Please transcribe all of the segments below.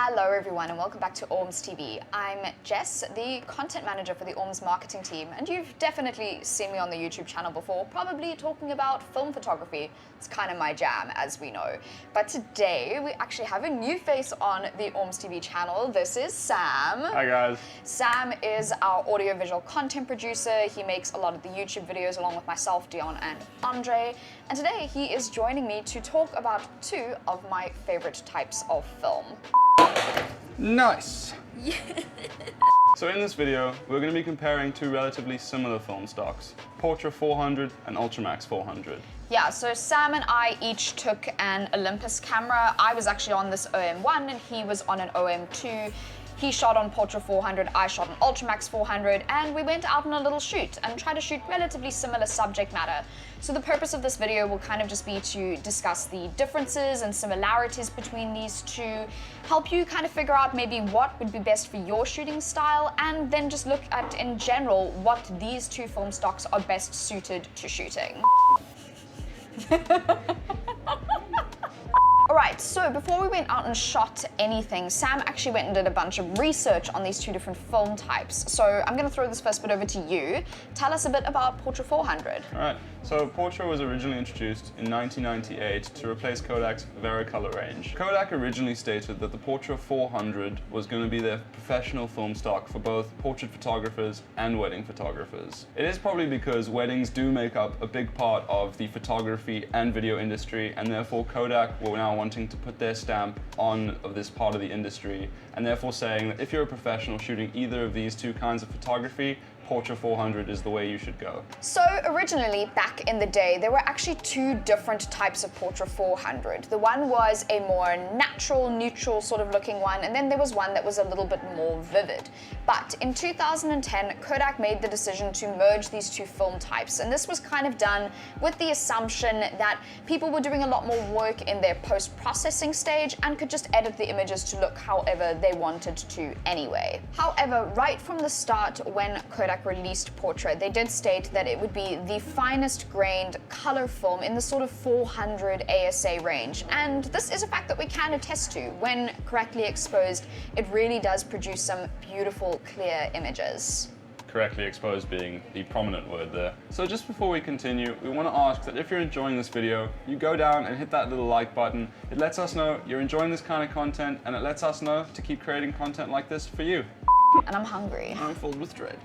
Hello everyone and welcome back to OrmsTV. I'm Jess, the content manager for the Orms marketing team, and you've definitely seen me on the YouTube channel before, probably talking about film photography. It's kind of my jam, as we know. But today we actually have a new face on the OrmsTV channel. This is Sam. Hi guys. Sam is our audiovisual content producer. He makes a lot of the YouTube videos along with myself, Deon and Andre. And today he is joining me to talk about two of my favorite types of film. Nice. Yeah. So in this video, we're going to be comparing two relatively similar film stocks, Portra 400 and Ultramax 400. Yeah, so Sam and I each took an Olympus camera. I was actually on this OM1 and he was on an OM2. He shot on Portra 400, I shot on Ultramax 400, and we went out on a little shoot and tried to shoot relatively similar subject matter. So the purpose of this video will kind of just be to discuss the differences and similarities between these two, help you kind of figure out maybe what would be best for your shooting style, and then just look at, in general, what these two film stocks are best suited to shooting. Alright, so before we went out and shot anything, Sam actually went and did a bunch of research on these two different film types. So I'm going to throw this first bit over to you. Tell us a bit about Portra 400. Alright, so Portra was originally introduced in 1998 to replace Kodak's Vericolor range. Kodak originally stated that the Portra 400 was going to be their professional film stock for both portrait photographers and wedding photographers. It is probably because weddings do make up a big part of the photography and video industry, and therefore Kodak will now wanting to put their stamp on this part of the industry, and therefore saying that if you're a professional shooting either of these two kinds of photography, Portra 400 is the way you should go. So originally, back in the day, there were actually two different types of Portra 400. The one was a more natural, neutral sort of looking one, and then there was one that was a little bit more vivid. But in 2010, Kodak made the decision to merge these two film types, and this was kind of done with the assumption that people were doing a lot more work in their post-processing stage and could just edit the images to look however they wanted to anyway. However, right from the start, when Kodak released Portra, they did state that it would be the finest grained color film in the sort of 400 ASA range. And this is a fact that we can attest to. When correctly exposed, it really does produce some beautiful, clear images. Correctly exposed being the prominent word there. So just before we continue, we want to ask that if you're enjoying this video, you go down and hit that little like button. It lets us know you're enjoying this kind of content, and it lets us know to keep creating content like this for you. And I'm hungry. I'm filled with dread.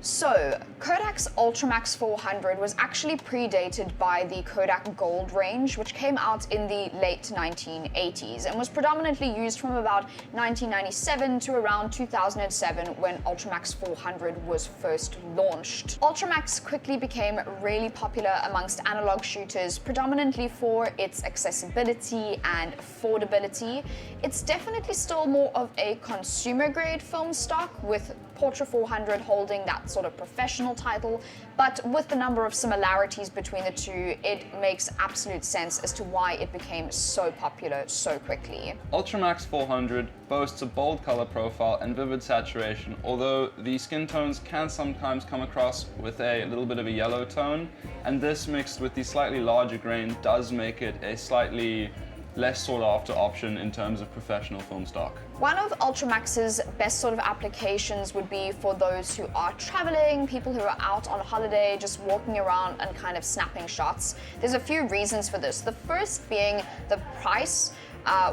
So, Kodak's Ultramax 400 was actually predated by the Kodak Gold range, which came out in the late 1980s and was predominantly used from about 1997 to around 2007 when Ultramax 400 was first launched. Ultramax quickly became really popular amongst analog shooters, predominantly for its accessibility and affordability. It's definitely still more of a consumer-grade film stock, with Portra 400 holding that sort of professional title, but with the number of similarities between the two, it makes absolute sense as to why it became so popular so quickly. Ultramax 400 boasts a bold color profile and vivid saturation, although the skin tones can sometimes come across with a little bit of a yellow tone, and this mixed with the slightly larger grain does make it a slightly less sought after option in terms of professional film stock. One of Ultramax's best sort of applications would be for those who are traveling, people who are out on holiday, just walking around and kind of snapping shots. There's a few reasons for this. The first being the price,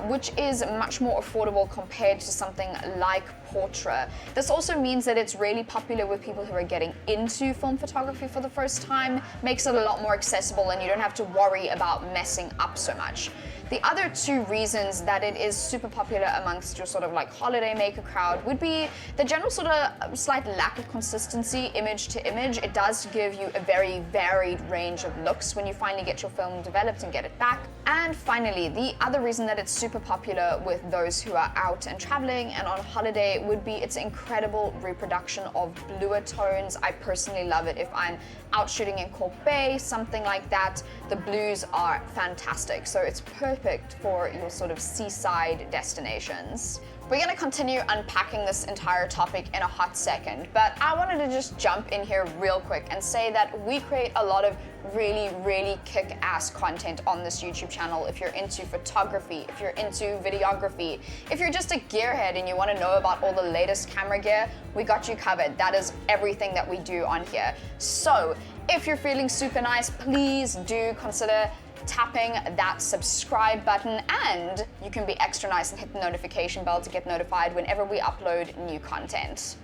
which is much more affordable compared to something like Portra. This also means that it's really popular with people who are getting into film photography for the first time, makes it a lot more accessible, and you don't have to worry about messing up so much. The other two reasons that it is super popular amongst your sort of like holiday maker crowd would be the general sort of slight lack of consistency image to image. It does give you a very varied range of looks when you finally get your film developed and get it back. And finally, the other reason that it's super popular with those who are out and traveling and on holiday would be its incredible reproduction of bluer tones. I personally love it if I'm out shooting in Cork Bay, something like that. The blues are fantastic. So it's perfect perfect for your sort of seaside destinations. We're going to continue unpacking this entire topic in a hot second, but I wanted to just jump in here real quick and say that we create a lot of really kick-ass content on this YouTube channel. If you're into photography, if you're into videography, if you're just a gearhead and you want to know about all the latest camera gear, we got you covered. That is everything that we do on here. So if you're feeling super nice, please do consider tapping that subscribe button, and you can be extra nice and hit the notification bell to get notified whenever we upload new content.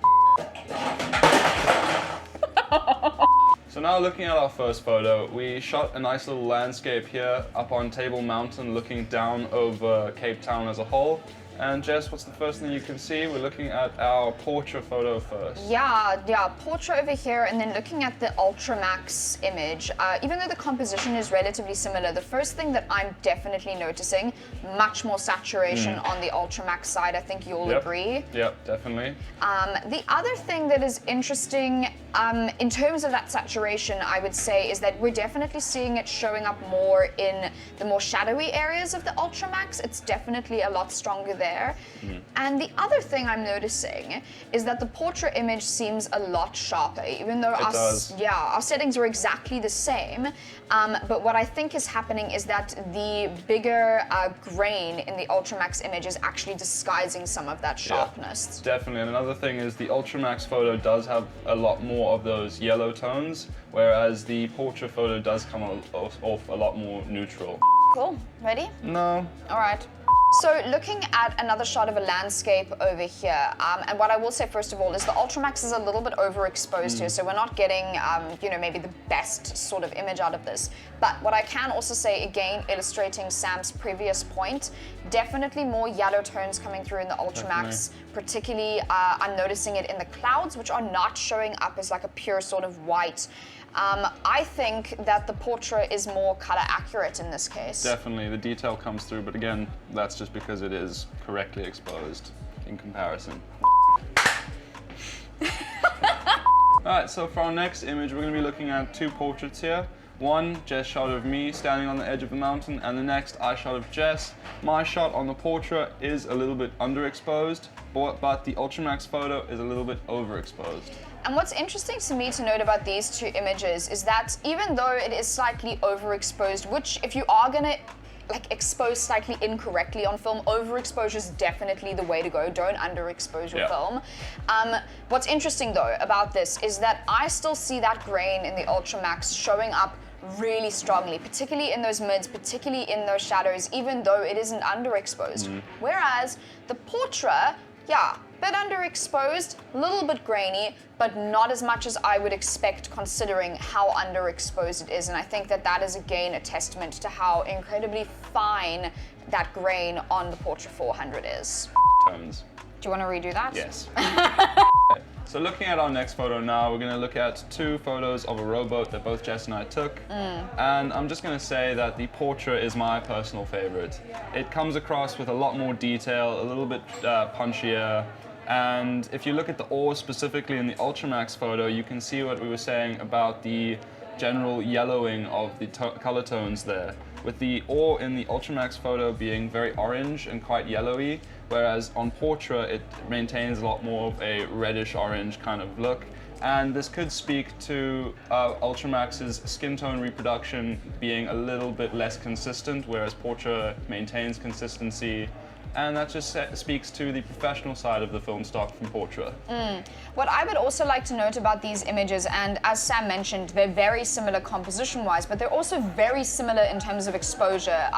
So now looking at our first photo, we shot a nice little landscape here up on Table Mountain looking down over Cape Town as a whole. And Jess, what's the first thing you can see? We're looking at our Portra photo first. Yeah, Portra over here, and then looking at the Ultramax image. Even though the composition is relatively similar, the first thing that I'm definitely noticing, much more saturation on the Ultramax side. I think you'll agree. Yep, definitely. The other thing that is interesting in terms of that saturation, I would say, is that we're definitely seeing it showing up more in the more shadowy areas of the Ultramax. It's definitely a lot stronger there. And the other thing I'm noticing is that the Portra image seems a lot sharper, even though our settings are exactly the same. But what I think is happening is that the bigger grain in the Ultramax image is actually disguising some of that sharpness. Yeah, definitely. And another thing is the Ultramax photo does have a lot more of those yellow tones, whereas the Portra photo does come off a lot more neutral. Cool. Ready? No. All right. So looking at another shot of a landscape over here, and what I will say first of all is the Ultramax is a little bit overexposed here, so we're not getting, maybe the best sort of image out of this. But what I can also say, again, illustrating Sam's previous point, definitely more yellow tones coming through in the Ultramax. Particularly, I'm noticing it in the clouds, which are not showing up as like a pure sort of white. I think that the Portra is more color accurate in this case. Definitely, the detail comes through, but again, that's just because it is correctly exposed in comparison. Alright, so for our next image, we're going to be looking at two portraits here. One, Jess shot of me standing on the edge of the mountain, and the next, I shot of Jess. My shot on the Portra is a little bit underexposed, but the Ultramax photo is a little bit overexposed. And what's interesting to me to note about these two images is that even though it is slightly overexposed, which if you are gonna expose slightly incorrectly on film, overexposure is definitely the way to go. Don't underexpose your film. What's interesting though about this is that I still see that grain in the Ultramax showing up really strongly, particularly in those mids, particularly in those shadows, even though it isn't underexposed. Whereas the Portra, bit underexposed, a little bit grainy, but not as much as I would expect considering how underexposed it is. And I think that that is again a testament to how incredibly fine that grain on the Portra 400 is. Tones. Do you want to redo that? Yes. So looking at our next photo now, we're going to look at two photos of a rowboat that both Jess and I took. And I'm just going to say that the Portra is my personal favorite. It comes across with a lot more detail, a little bit punchier. And if you look at the oars specifically in the Ultramax photo, you can see what we were saying about the general yellowing of the color tones there. With the oar in the Ultramax photo being very orange and quite yellowy, whereas on Portra it maintains a lot more of a reddish orange kind of look. And this could speak to Ultramax's skin tone reproduction being a little bit less consistent, whereas Portra maintains consistency. And that just speaks to the professional side of the film stock from Portra. What I would also like to note about these images, and as Sam mentioned, they're very similar composition-wise, but they're also very similar in terms of exposure.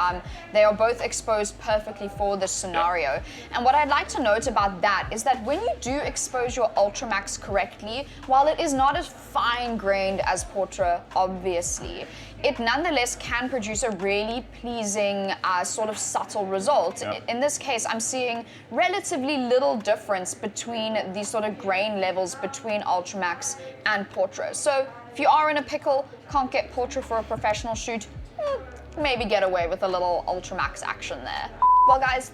They are both exposed perfectly for this scenario. And what I'd like to note about that is that when you do expose your Ultramax correctly, while it is not as fine-grained as Portra, obviously, it nonetheless can produce a really pleasing sort of subtle result. In this case, I'm seeing relatively little difference between these sort of grain levels between Ultramax and Portra. So if you are in a pickle, can't get Portra for a professional shoot, maybe get away with a little Ultramax action there. Well guys,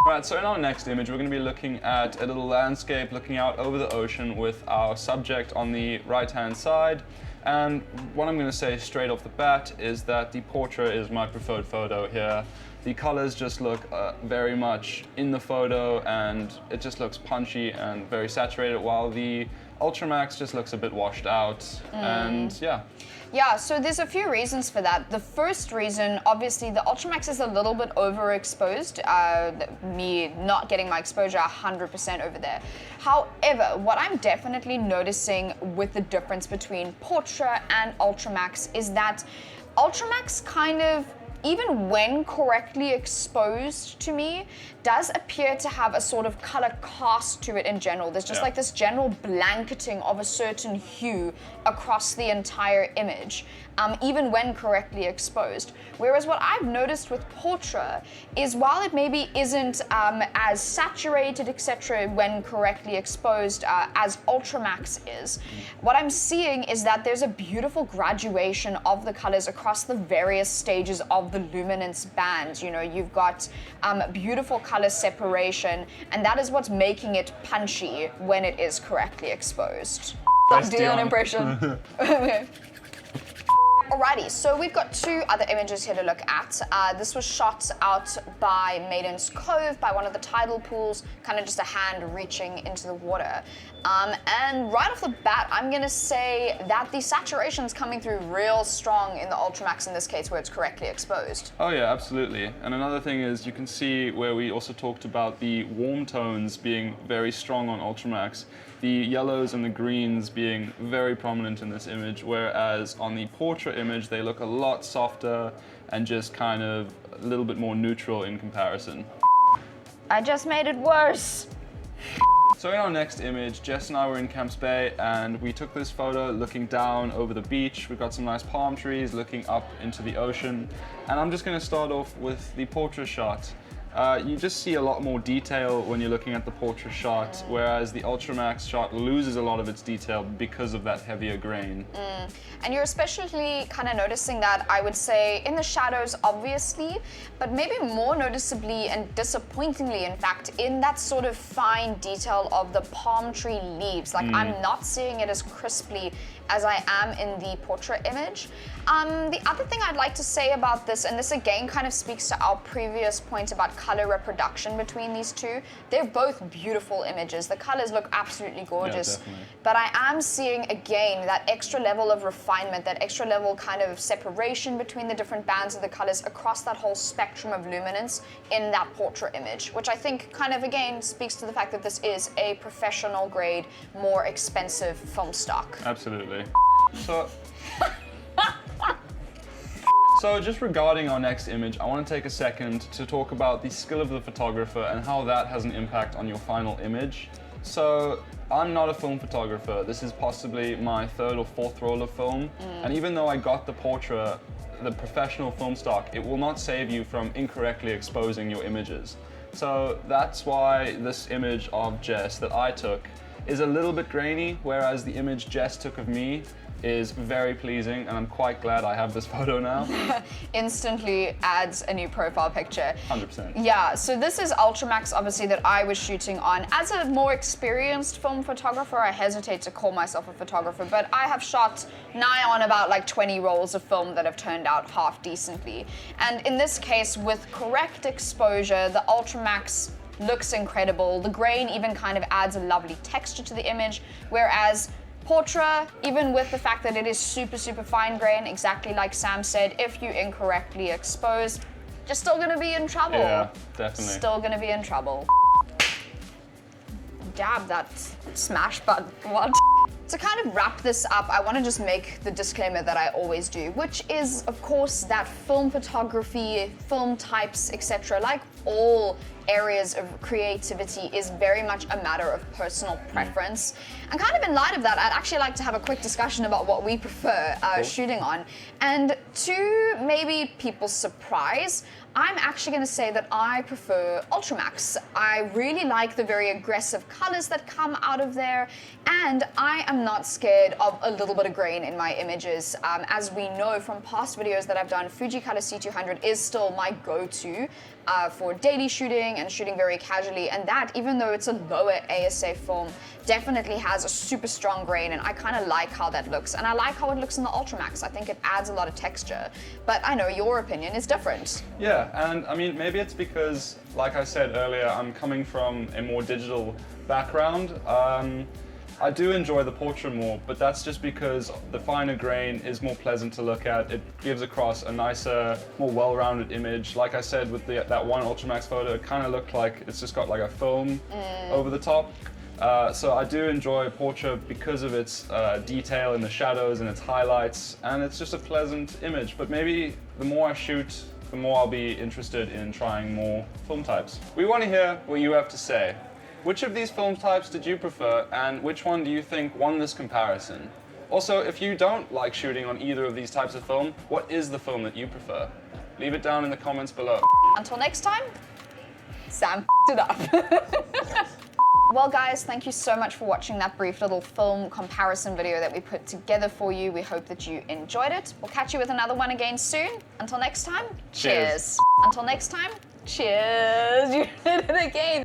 Right, so in our next image, we're going to be looking at a little landscape looking out over the ocean with our subject on the right-hand side. And what I'm going to say straight off the bat is that the Portra is my preferred photo here. The colors just look very much in the photo, and it just looks punchy and very saturated, while the Ultramax just looks a bit washed out. And yeah. Yeah, so there's a few reasons for that. The first reason, obviously, the Ultramax is a little bit overexposed, me not getting my exposure 100% over there. However, what I'm definitely noticing with the difference between Portra and Ultramax is that Ultramax kind of, even when correctly exposed to me, does appear to have a sort of color cast to it in general. There's just like this general blanketing of a certain hue across the entire image, even when correctly exposed. Whereas what I've noticed with Portra is, while it maybe isn't as saturated, etc., when correctly exposed as Ultramax is, what I'm seeing is that there's a beautiful graduation of the colors across the various stages of the luminance bands. You know, you've got beautiful color separation, and that is what's making it punchy when it is correctly exposed. Nice Deon Deon. impression. Alrighty, so we've got two other images here to look at. This was shot out by Maiden's Cove, by one of the tidal pools, kind of just a hand reaching into the water. And right off the bat, I'm gonna say that the saturation is coming through real strong in the Ultramax in this case, where it's correctly exposed. Oh yeah, absolutely. And another thing is, you can see where we also talked about the warm tones being very strong on Ultramax, the yellows and the greens being very prominent in this image, whereas on the Portra image they look a lot softer and just kind of a little bit more neutral in comparison. I just made it worse. So in our next image, Jess and I were in Camps Bay, and we took this photo looking down over the beach. We've got some nice palm trees looking up into the ocean. And I'm just gonna start off with the Portra shot. You just see a lot more detail when you're looking at the Portra shot, whereas the Ultramax shot loses a lot of its detail because of that heavier grain. And you're especially kind of noticing that, I would say, in the shadows, obviously, but maybe more noticeably and disappointingly, in fact, in that sort of fine detail of the palm tree leaves. Like, I'm not seeing it as crisply as I am in the Portra image. The other thing I'd like to say about this, and this again kind of speaks to our previous point about color reproduction between these two, they're both beautiful images. The colors look absolutely gorgeous. Yeah, but I am seeing again that extra level of refinement, that extra level kind of separation between the different bands of the colors across that whole spectrum of luminance in that Portra image, which I think kind of again speaks to the fact that this is a professional grade, more expensive film stock. Absolutely. So just regarding our next image, I want to take a second to talk about the skill of the photographer and how that has an impact on your final image. So I'm not a film photographer. This is possibly my third or fourth roll of film. And even though I got the Portra, the professional film stock, it will not save you from incorrectly exposing your images. So that's why this image of Jess that I took is a little bit grainy, whereas the image Jess took of me is very pleasing, and I'm quite glad I have this photo now. Instantly adds a new profile picture. 100%. Yeah, so this is Ultramax, obviously, that I was shooting on. As a more experienced film photographer, I hesitate to call myself a photographer, but I have shot nigh on about like 20 rolls of film that have turned out half decently. And in this case, with correct exposure, the Ultramax looks incredible. The grain even kind of adds a lovely texture to the image, whereas Portra, even with the fact that it is super, super fine grain, exactly like Sam said, if you incorrectly expose, you're still gonna be in trouble. Yeah, definitely. Still gonna be in trouble. Dab that smash button, what? To kind of wrap this up, I want to just make the disclaimer that I always do, which is, of course, that film photography, film types, etc., like all areas of creativity, is very much a matter of personal preference. And kind of in light of that, I'd actually like to have a quick discussion about what we prefer shooting on. And to maybe people's surprise, I'm actually going to say that I prefer Ultramax. I really like the very aggressive colors that come out of there, and I am not scared of a little bit of grain in my images. As we know from past videos that I've done, Fuji Color C200 is still my go-to for daily shooting and shooting very casually, and that, even though it's a lower ASA film, definitely has a super strong grain, and I kind of like how that looks, and I like how it looks in the Ultramax. I think it adds a lot of texture, but I know your opinion is different. Yeah, and I mean, maybe it's because, like I said earlier, I'm coming from a more digital background. I do enjoy the Portra more, but that's just because the finer grain is more pleasant to look at. It gives across a nicer, more well-rounded image. Like I said, with that one Ultramax photo, it kind of looked like it's just got like a film over the top. So I do enjoy Portra because of its detail in the shadows and its highlights, and it's just a pleasant image. But maybe the more I shoot, the more I'll be interested in trying more film types. We want to hear what you have to say. Which of these film types did you prefer, and which one do you think won this comparison? Also, if you don't like shooting on either of these types of film, what is the film that you prefer? Leave it down in the comments below. Until next time, Sam it up. Well guys, thank you so much for watching that brief little film comparison video that we put together for you. We hope that you enjoyed it. We'll catch you with another one again soon. Until next time, cheers. Until next time, cheers. You did it again.